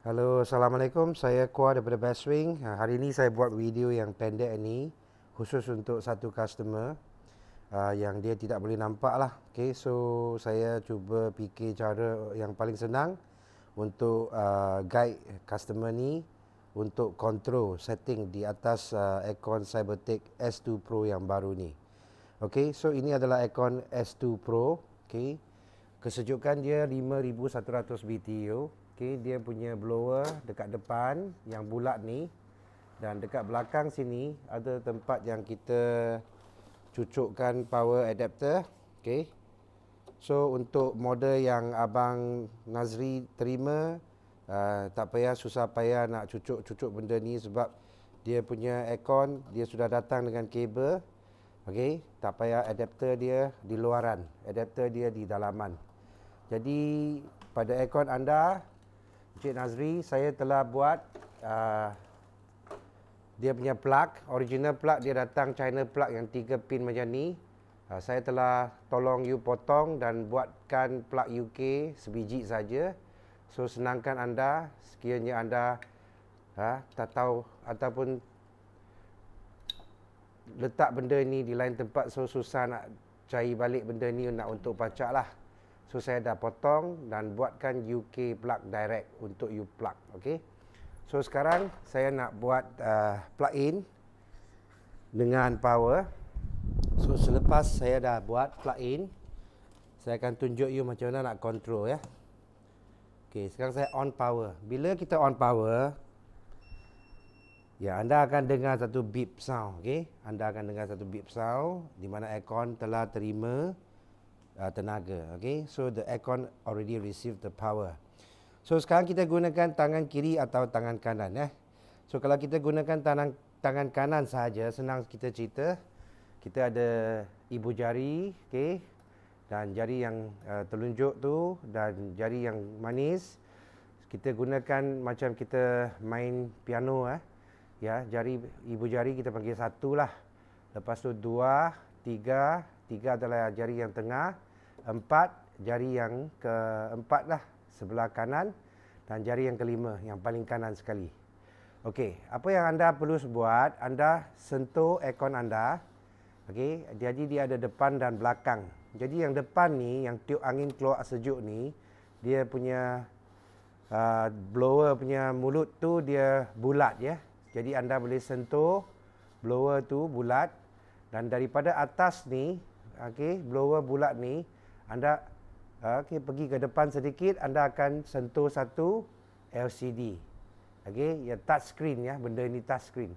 Halo, Assalamualaikum. Saya Kuah daripada Bestwing. Hari ini saya buat video yang pendek ini khusus untuk satu customer yang dia tidak boleh nampak lah. Okay, so saya cuba fikir cara yang paling senang untuk guide customer ni untuk control setting di atas aircon Cybertech S2 Pro yang baru ni. Okay, so ini adalah aircon S2 Pro. Okay, kesejukan dia 5100 BTU. Okay, dia punya blower dekat depan yang bulat ni, dan dekat belakang sini ada tempat yang kita cucukkan power adapter. Okay, so untuk model yang Abang Nazri terima, tak payah susah payah nak cucuk benda ni sebab dia punya aircon dia sudah datang dengan kabel. Okay, tak payah adapter dia di luaran, adapter dia di dalaman. Jadi pada aircon anda, Encik Nazri, saya telah buat dia punya plug, original plug dia datang China plug yang 3 pin macam ni. Saya telah tolong you potong dan buatkan plug UK sebiji saja. So senangkan anda sekiranya anda tak tahu ataupun letak benda ni di lain tempat, so susah nak cari balik benda ni nak untuk pacak lah. So saya dah potong dan buatkan UK plug direct untuk you plug. Okay, so sekarang saya nak buat plug in dengan power. So selepas saya dah buat plug in, saya akan tunjuk you macam mana nak control ya. Okay, sekarang saya on power. Bila kita on power, ya, anda akan dengar satu beep sound. Okay, anda akan dengar satu beep sound di mana aircon telah terima tenaga. Okay, so the aircon already received the power. So sekarang kita gunakan tangan kiri atau tangan kanan ya. So kalau kita gunakan tangan kanan sahaja, senang kita cerita. Kita ada ibu jari, okay, dan jari yang telunjuk tu dan jari yang manis. Kita gunakan macam kita main piano ya, jari ibu jari kita panggil satu lah. Lepas tu dua, tiga adalah jari yang tengah, 4 jari yang keempat lah sebelah kanan, dan jari yang kelima yang paling kanan sekali. Okey, apa yang anda perlu buat, anda sentuh aircon anda. Okey, jadi dia ada depan dan belakang. Jadi yang depan ni, yang tiup angin keluar sejuk ni, dia punya blower punya mulut tu dia bulat ya. Jadi anda boleh sentuh blower tu bulat, dan daripada atas ni, okey, blower bulat ni, anda pergi ke depan sedikit, anda akan sentuh satu LCD. Okey, ya, touch screen ya, benda ini touch screen.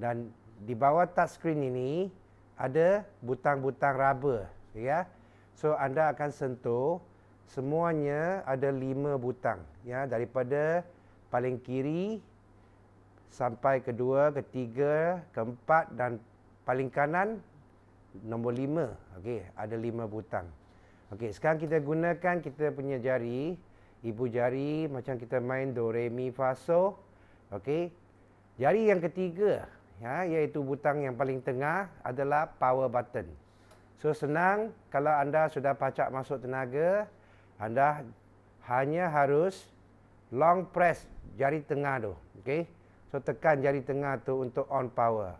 Dan di bawah touch screen ini ada butang-butang rubber ya. So anda akan sentuh, semuanya ada 5 butang ya, daripada paling kiri sampai kedua, ketiga, keempat, dan paling kanan nombor 5. Okey, ada 5 butang. Okey, sekarang kita gunakan kita punya jari, ibu jari macam kita main do re mi fa so. Okey. Jari yang ketiga ya, iaitu butang yang paling tengah adalah power button. So senang, kalau anda sudah pacak masuk tenaga, anda hanya harus long press jari tengah tu. Okey. So tekan jari tengah tu untuk on power.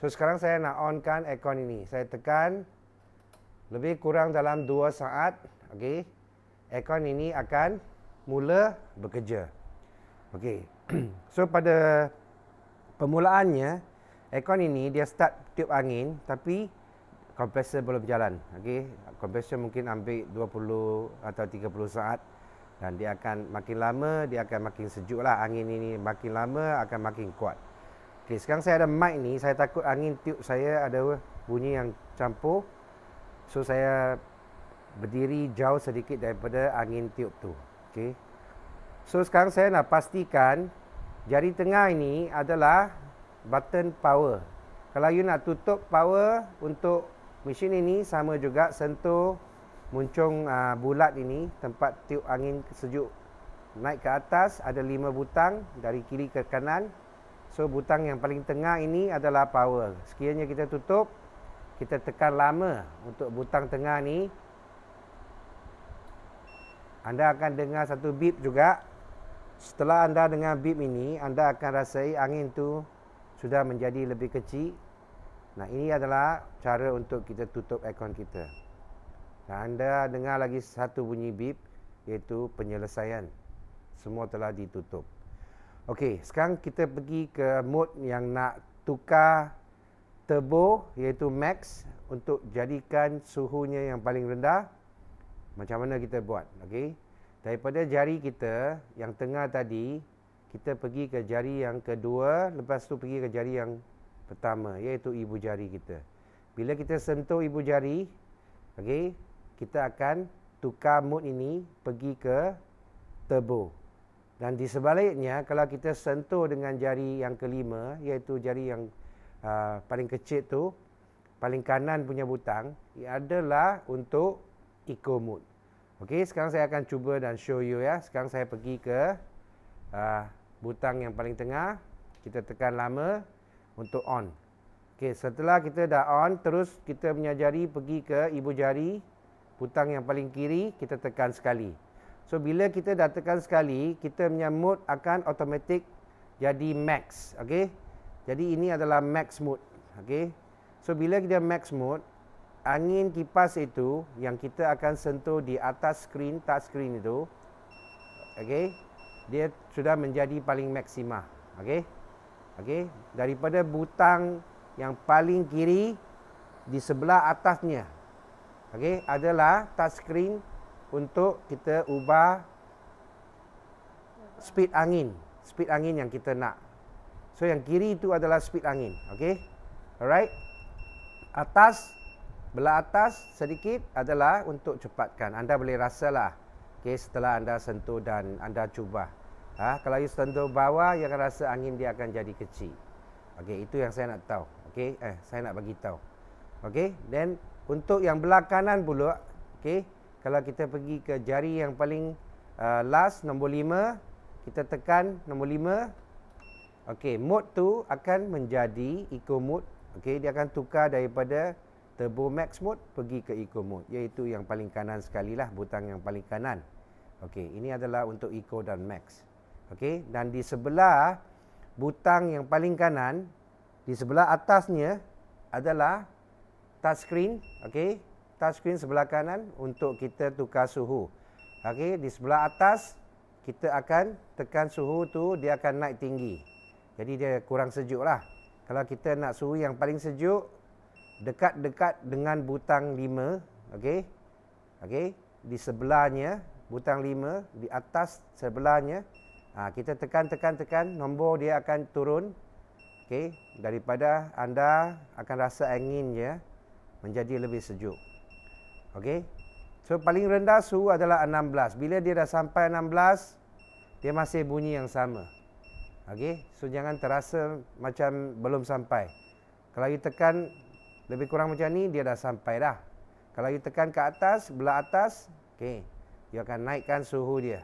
So sekarang saya nak onkan aircon ini. Saya tekan lebih kurang dalam 2 saat. Okey, aircon ini akan mula bekerja. Okey. So pada permulaannya, aircon ini dia start tiup angin tapi kompresor belum jalan. Okey, kompresor mungkin ambil 20 atau 30 saat, dan dia akan makin lama dia akan makin sejuk lah. Angin ini makin lama akan makin kuat. Okey, sekarang saya ada mic ni, saya takut angin tiup saya ada bunyi yang campur. So saya berdiri jauh sedikit daripada angin tiup tu. Okey. So sekarang saya nak pastikan jari tengah ini adalah button power. Kalau you nak tutup power untuk mesin ini, sama juga sentuh muncung bulat ini, tempat tiup angin sejuk naik ke atas, ada 5 butang dari kiri ke kanan. So butang yang paling tengah ini adalah power. Sekiranya kita tutup, kita tekan lama untuk butang tengah ni, anda akan dengar satu beep juga. setelah anda dengan bip ini, anda akan rasai angin tu sudah menjadi lebih kecil. Nah, ini adalah cara untuk kita tutup aircon kita. Dan anda dengar lagi satu bunyi bip, iaitu penyelesaian. Semua telah ditutup. Okey, sekarang kita pergi ke mode yang nak tukar turbo, iaitu max, untuk jadikan suhunya yang paling rendah. Macam mana kita buat? Okey, daripada jari kita yang tengah tadi, kita pergi ke jari yang kedua, lepas tu pergi ke jari yang pertama, iaitu ibu jari kita. Bila kita sentuh ibu jari, okey, kita akan tukar mode ini pergi ke turbo. Dan di sebaliknya, kalau kita sentuh dengan jari yang kelima, iaitu jari yang paling kecil tu, paling kanan punya butang, ia adalah untuk eco mode. Okey, sekarang saya akan cuba dan show you ya. Sekarang saya pergi ke butang yang paling tengah, kita tekan lama untuk on. Okey, setelah kita dah on, terus kita punya jari pergi ke ibu jari, butang yang paling kiri, kita tekan sekali. So, bila kita dah tekan sekali, kita punya mode akan automatic jadi max. Okey, jadi ini adalah max mode. Okey, so bila kita max mode, angin kipas itu yang kita akan sentuh di atas skrin, touch screen itu, okey, dia sudah menjadi paling maksima. Okey, okey, daripada butang yang paling kiri di sebelah atasnya, okey, adalah touch screen untuk kita ubah speed angin yang kita nak. So yang kiri itu adalah speed angin. Okey, alright. Atas, belah atas sedikit adalah untuk cepatkan. Anda boleh rasalah, okey, setelah anda sentuh dan anda cuba. Kalau you sentuh bawah, you akan rasa angin dia akan jadi kecil. Okey, itu yang saya nak tahu. Okey, saya nak bagi tahu. Okey, then untuk yang belah kanan pula, okey, kalau kita pergi ke jari yang paling last, nombor 5, kita tekan nombor 5. Okey, mode tu akan menjadi eco mode. Okey, dia akan tukar daripada turbo max mode pergi ke eco mode, iaitu yang paling kanan sekali lah, butang yang paling kanan. Okey, ini adalah untuk eco dan max. Okey, dan di sebelah butang yang paling kanan, di sebelah atasnya adalah touchscreen. Okey, touchscreen sebelah kanan untuk kita tukar suhu. Okey, di sebelah atas kita akan tekan suhu tu, dia akan naik tinggi. Jadi dia kurang sejuk lah. Kalau kita nak suhu yang paling sejuk, dekat-dekat dengan butang 5, okey. Okey, di sebelahnya butang 5, di atas sebelahnya, kita tekan, nombor dia akan turun. Okey, daripada anda akan rasa anginnya menjadi lebih sejuk. Okey. So paling rendah suhu adalah 16. Bila dia dah sampai 16, dia masih bunyi yang sama. Okey. So jangan terasa macam belum sampai. Kalau you tekan lebih kurang macam ni, dia dah sampai dah. Kalau you tekan ke atas, belah atas, okey, you akan naikkan suhu dia.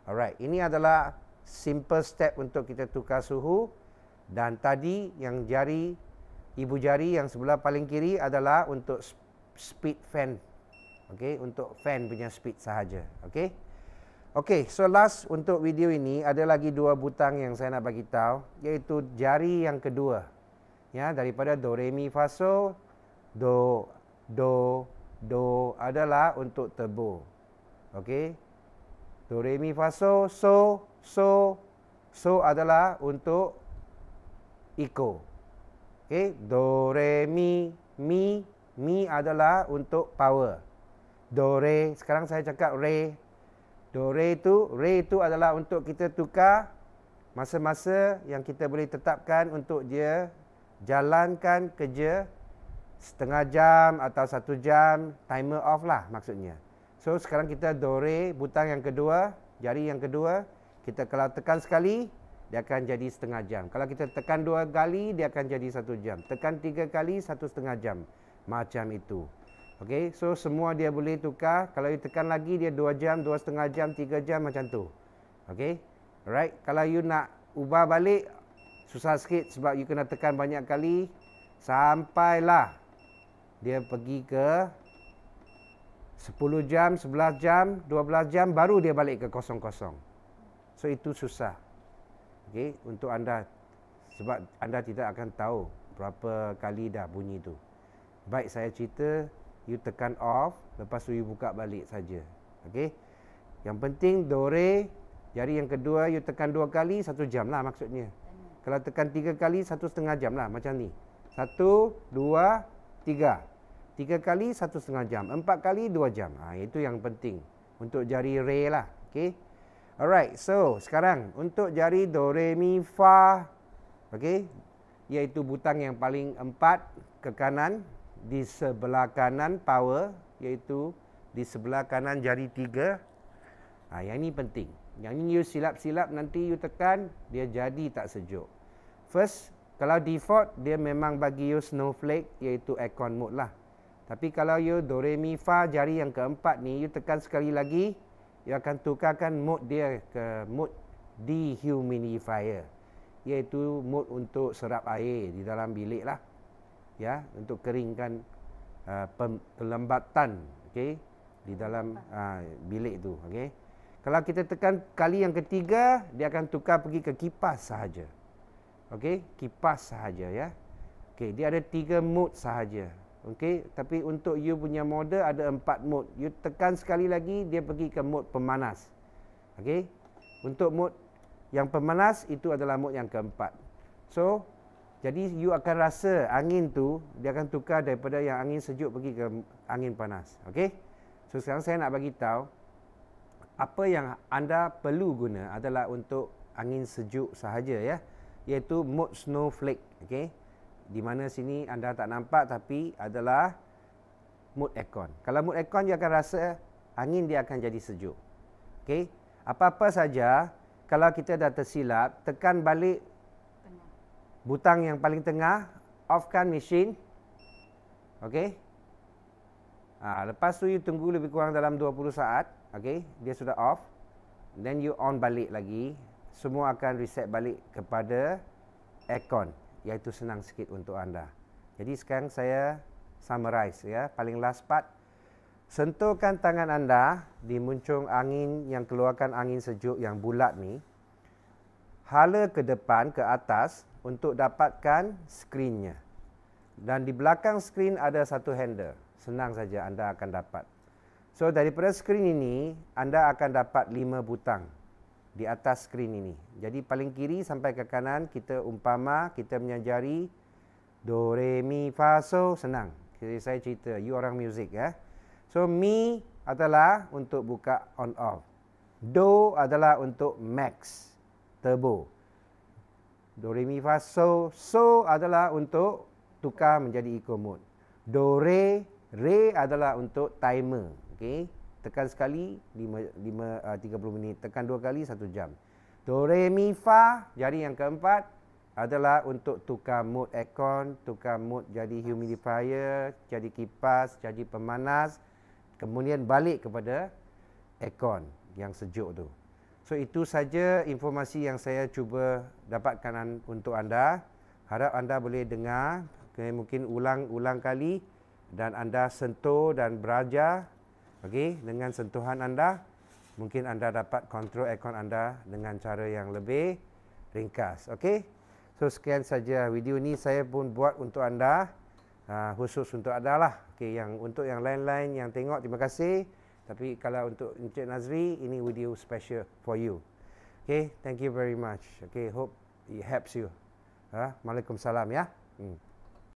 Alright, ini adalah simple step untuk kita tukar suhu. Dan tadi yang jari, ibu jari yang sebelah paling kiri adalah untuk speed fan. Okey, untuk fan punya speed sahaja. Okey. Okey, so last untuk video ini ada lagi 2 butang yang saya nak bagi tahu, iaitu jari yang kedua. Ya, daripada do re mi fa so, do adalah untuk turbo. Okey. Do re mi fa so, so adalah untuk eco. Okey, do re mi adalah untuk power. Do re, sekarang saya cakap re. Do re itu adalah untuk kita tukar masa-masa yang kita boleh tetapkan untuk dia jalankan kerja setengah jam atau 1 jam, timer off lah maksudnya. So sekarang kita do re, butang yang kedua, jari yang kedua, kita kalau tekan sekali, dia akan jadi setengah jam. Kalau kita tekan 2 kali, dia akan jadi 1 jam. Tekan 3 kali, 1,5 jam. Macam itu. Okey, so semua dia boleh tukar. Kalau you tekan lagi, dia 2 jam, 2,5 jam, 3 jam macam tu. Okey, alright. Kalau you nak ubah balik, susah sikit sebab you kena tekan banyak kali. Sampailah dia pergi ke 10 jam, 11 jam, 12 jam, baru dia balik ke kosong-kosong. So itu susah. Okey, untuk anda, sebab anda tidak akan tahu berapa kali dah bunyi tu. Baik saya cerita, you tekan off, lepas tu you buka balik saja. Okey. Yang penting do re, jari yang kedua you tekan 2 kali 1 jam lah maksudnya. Kalau tekan 3 kali 1,5 jam lah macam ni. 1, 2, 3. 3 kali 1,5 jam. 4 kali 2 jam. Itu yang penting untuk jari re lah. Okey. Alright, so sekarang untuk jari do re mi fa, okey, iaitu butang yang paling 4 ke kanan, di sebelah kanan power, iaitu di sebelah kanan jari 3. Yang ini penting. Yang ini you silap-silap nanti you tekan, dia jadi tak sejuk. First, kalau default dia memang bagi you snowflake, iaitu aircon mode lah. Tapi kalau you do re mi fa jari yang keempat ni, you tekan sekali lagi, you akan tukarkan mode dia ke mode dehumidifier, iaitu mode untuk serap air di dalam bilik lah, ya, untuk keringkan pelembatan, okey, di dalam bilik tu. Okey, kalau kita tekan kali yang ketiga, dia akan tukar pergi ke kipas sahaja. Okey, kipas sahaja, ya. Okey, dia ada 3 mode sahaja. Okey, tapi untuk you punya model ada 4 mode. You tekan sekali lagi, dia pergi ke mode pemanas. Okey, untuk mode yang pemanas itu adalah mode yang keempat. So, jadi you akan rasa angin tu, dia akan tukar daripada yang angin sejuk pergi ke angin panas. Okey, so sekarang saya nak bagi tahu apa yang anda perlu guna adalah untuk angin sejuk sahaja, ya, iaitu mode snowflake. Okey, di mana sini anda tak nampak tapi adalah mode aircon. Kalau mode aircon dia akan rasa angin dia akan jadi sejuk. Okey, apa-apa saja kalau kita dah tersilap, tekan balik butang yang paling tengah, offkan mesin. Okey. Lepas tu you tunggu lebih kurang dalam 20 saat. Okey, dia sudah off. Then you on balik lagi. Semua akan reset balik kepada aircon, iaitu senang sikit untuk anda. Jadi sekarang saya summarize, ya, paling last part. Sentuhkan tangan anda di muncung angin yang keluarkan angin sejuk yang bulat ni. Hala ke depan, ke atas untuk dapatkan skrinnya. Dan di belakang skrin ada satu handle. Senang saja anda akan dapat. So daripada skrin ini, anda akan dapat 5 butang di atas skrin ini. Jadi paling kiri sampai ke kanan, kita umpama kita punya jari do, re, mi, fa, so, senang. Jadi saya cerita, you orang muzik, ya. So mi adalah untuk buka on off. Do adalah untuk max, turbo. Do, re, mi, fa, so. So adalah untuk tukar menjadi eco mode. Do, re, re adalah untuk timer. Okey, tekan sekali 30 minit, tekan 2 kali 1 jam. Do, re, mi, fa, jari yang keempat adalah untuk tukar mode aircon, tukar mode jadi humidifier, jadi kipas, jadi pemanas, kemudian balik kepada aircon yang sejuk tu. So itu saja informasi yang saya cuba dapatkan untuk anda. Harap anda boleh dengar, mungkin ulang-ulang kali dan anda sentuh dan belajar. Okey, dengan sentuhan anda mungkin anda dapat kontrol aircon anda dengan cara yang lebih ringkas. Okey. So sekian saja video ni saya pun buat untuk anda, khusus untuk anda lah. Okey, yang untuk yang lain-lain yang tengok, terima kasih. Tapi kalau untuk Encik Nazri, ini video special for you. Okay, thank you very much. Okay, hope it helps you. Waalaikumsalam, ya.